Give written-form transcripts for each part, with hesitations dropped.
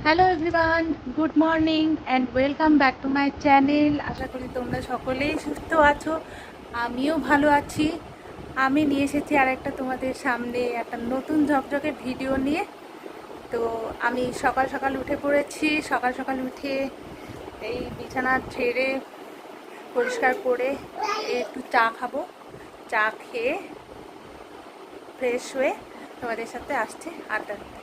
Hello everyone, good morning and welcome back to my channel. আশা করি তোমরা সকলেই সুস্থ আছো, আমিও ভালো আছি। আমি নিয়ে এসেছি আর একটা তোমাদের সামনে একটা নতুন ঝকঝকে ভিডিও নিয়ে। তো আমি সকাল সকাল উঠে পড়েছি। সকাল সকাল উঠে এই বিছানা ঝেড়ে পরিষ্কার করে একটু চা খাবো। চা খেয়ে ফ্রেশ হয়ে তোমাদের সাথে আসছে আড্ডা দিতে।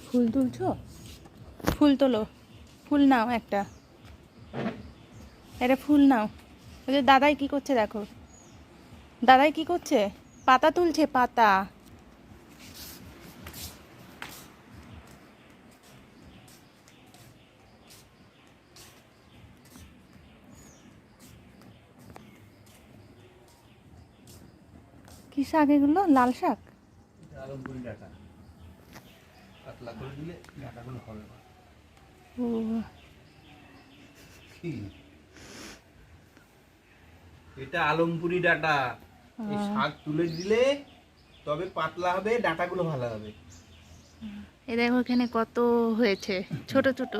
ফুল তুলছো? ফুল তোলো, ফুল নাও একটা, এটা ফুল নাও। ওই যে দাদাই কি করছে দেখো, দাদাই কি করছে, পাতা তুলছে, পাতা। কি শাক এগুলো? লাল শাক। ও, এটা আলমপুরি ডাটা। এই শাক তুলে দিলে তবে পাতলা হবে, ডাটাগুলো ভালো হবে। এ দেখো এখানে কত হয়েছে, ছোট ছোট।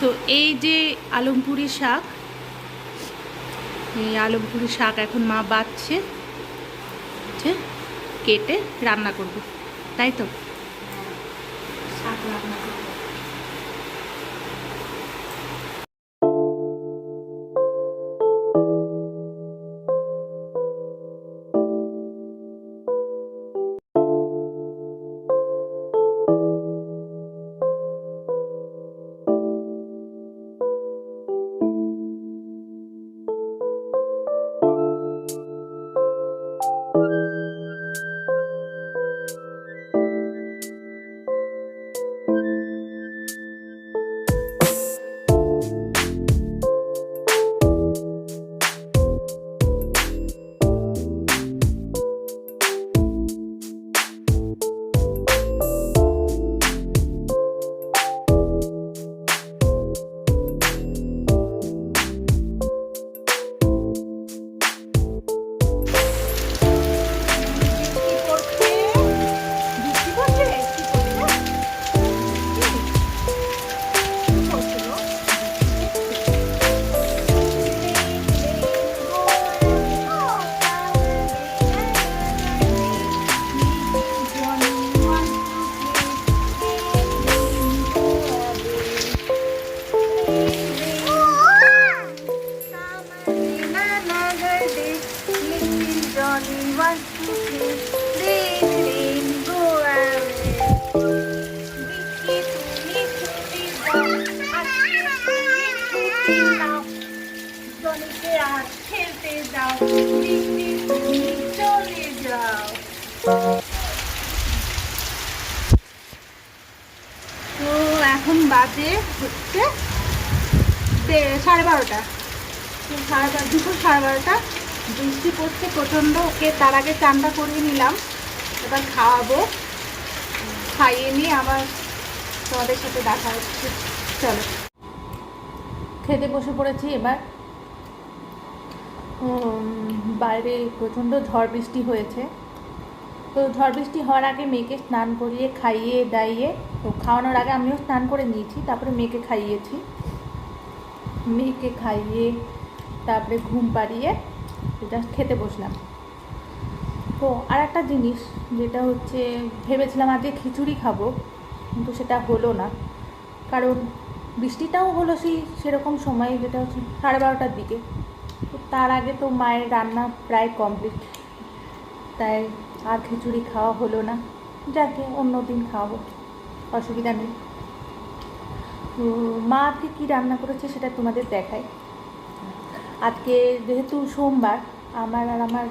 তো এই যে আলমপুরি শাক, এই আলমপুরি শাক এখন মা বাছছে, কেটে রান্না করবে, তাই তো? শাক রান্না করবে। 1 2 3 rain rain go away বৃষ্টি তুমি ছুটি দাও আজকে তুমি ছুটি দাও জলেতে আর খেলতে যাও বৃষ্টি তুমি চলে যাও। তো এখন বাজে হচ্ছে 12:30, দুপুর 12:30। বৃষ্টি পড়ছে প্রচণ্ড, ওকে তার আগে চানটা করিয়ে নিলাম, এবার খাওয়াবো, খাইয়ে নিয়ে আবার তোমাদের সাথে দেখা হচ্ছে। চলো খেতে বসে পড়েছি এবার। বাইরে প্রচণ্ড ঝড় বৃষ্টি হয়েছে, তো ঝড় বৃষ্টি হওয়ার আগে মেয়েকে স্নান করিয়ে খাইয়ে দাইয়ে, তো খাওয়ানোর আগে আমিও স্নান করে নিয়েছি, তারপরে মেয়েকে খাইয়েছি, মেয়েকে খাইয়ে তারপরে ঘুম পাড়িয়ে জাস্ট খেতে বসলাম। তো আর একটা জিনিস যেটা হচ্ছে, ভেবেছিলাম আজকে খিচুড়ি খাবো, কিন্তু সেটা হলো না, কারণ বৃষ্টিটাও হলো সেরকম সময়, যেটা হচ্ছে 12:30টার দিকে। তো তার আগে তো মায়ের রান্না প্রায় কমপ্লিট, তাই আর খিচুড়ি খাওয়া হলো না, যাকে অন্য দিন খাওয়াবো, অসুবিধা নেই। তো মা আজকে কী রান্না করেছে সেটা তোমাদের দেখাই। আজকে যেহেতু সোমবার, আমার আর আমার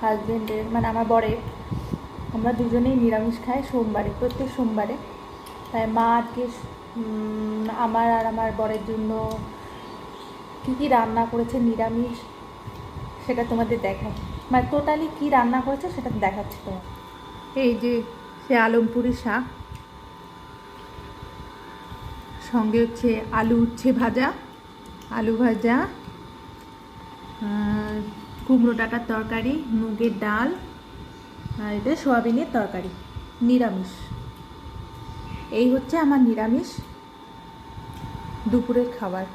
হাজবেন্ডের মানে আমার বরের, আমরা দুজনেই নিরামিষ খাই সোমবারে, প্রত্যেক সোমবারে। তাই মা আজকে আমার আর আমার বরের জন্য কী কী রান্না করেছে নিরামিষ সেটা তোমাদের দেখাই, মানে টোটালি কী রান্না করেছে সেটা দেখাচ্ছি তোমার। এই যে সে আলমপুরি শাক, সঙ্গে হচ্ছে আলু উচ্ছে ভাজা, আলু ভাজা, কুমড়ো ডাঁটার তরকারি, মুগের ডাল, আর এটা সোয়াবিনের তরকারি, নিরামিষ। এই হচ্ছে আমার নিরামিষ দুপুরের খাবার।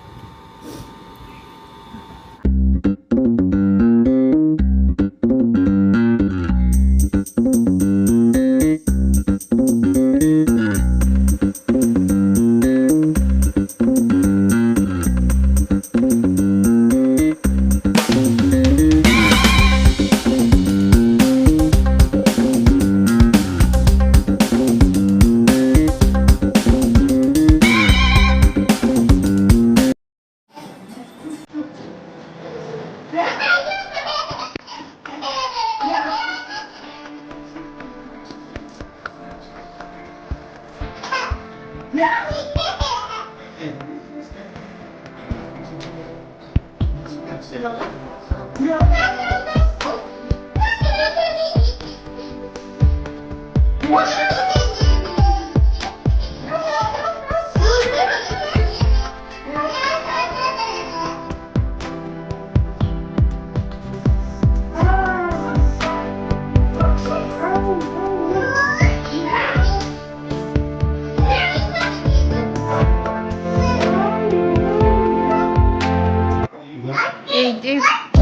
এই যে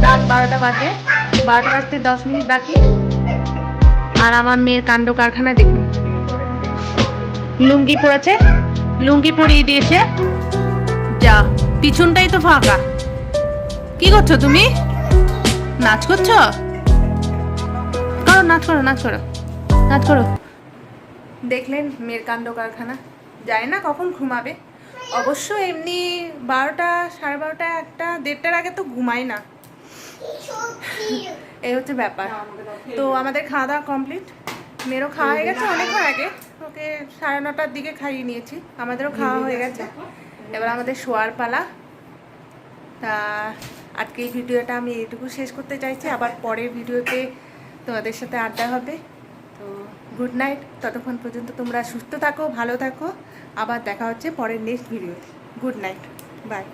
রাত 12টা বাজে, 12টা বাজতে 10 মিনিট বাকি, আর আমার মেয়ের কাণ্ড কারখানা দেখুন। লুঙ্গি পরেছে, লুঙ্গি পরিয়ে দিয়েছে, যা পিছনটাই তো ফাঁকা। কি করছো তুমি? নাচ করছো? করো, নাচ করো, নাচ করো, নাচ করো। দেখলেন মেয়ের কাণ্ড কারখানা, যায় না কখন ঘুমাবে। অবশ্য এমনি 12টা, 12:30, 1টা, 1:30টার আগে তো ঘুমাই না, এই হচ্ছে ব্যাপার। তো আমাদের খাওয়া দাওয়া কমপ্লিট, মেয়েরও খাওয়া হয়ে গেছে অনেকক্ষণ আগে, ওকে 9:30টার দিকে খাইয়ে নিয়েছি, আমাদেরও খাওয়া হয়ে গেছে, এবার আমাদের শোয়ার পালা। তা আজকে এই ভিডিওটা আমি এইটুকু শেষ করতে চাইছি, আবার পরের ভিডিওতে তোমাদের সাথে আড্ডা হবে। তো গুড নাইট, ততক্ষণ পর্যন্ত তোমরা সুস্থ থাকো, ভালো থাকো, আবার দেখা হচ্ছে পরের নেক্সট ভিডিওতে। Good night, by.